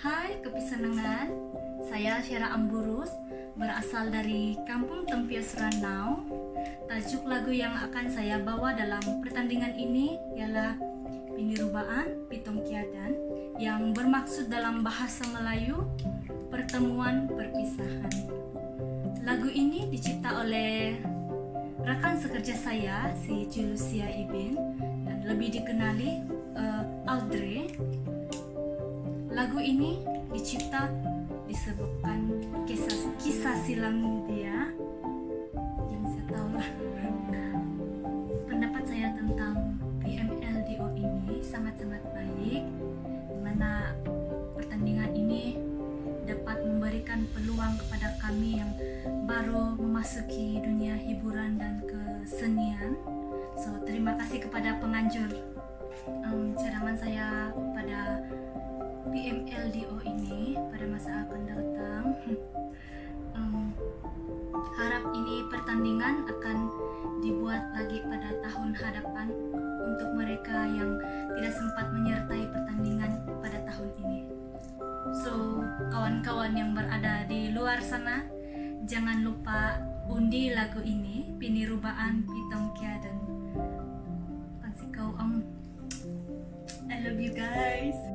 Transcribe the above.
Hai kepisenengan, saya Syara Amburus, berasal dari Kampung Tempias Ranau. Tajuk lagu yang akan saya bawa dalam pertandingan ini ialah Pinirubaan Pitong Kiadan, yang bermaksud dalam bahasa Melayu pertemuan perpisahan. Lagu ini dicipta oleh rekan sekerja saya, si Julusia Ibin, dan lebih dikenali Audrey. Lagu ini dicipta disebabkan kisah silam dia yang saya tahu lah. Pendapat saya tentang PMLDO ini sangat-sangat baik, dimana pertandingan ini dapat memberikan peluang kepada kami yang baru memasuki dunia hiburan dan kesenian. So, terima kasih kepada penganjur cadangan saya pada PMLDO ini pada masa akan datang. Harap ini pertandingan akan dibuat lagi pada tahun hadapan untuk mereka yang tidak sempat menyertai pertandingan pada tahun ini. So, kawan-kawan yang berada di luar sana, jangan lupa undi lagu ini, Pinirubaan Pitong Kiadan. I love you guys.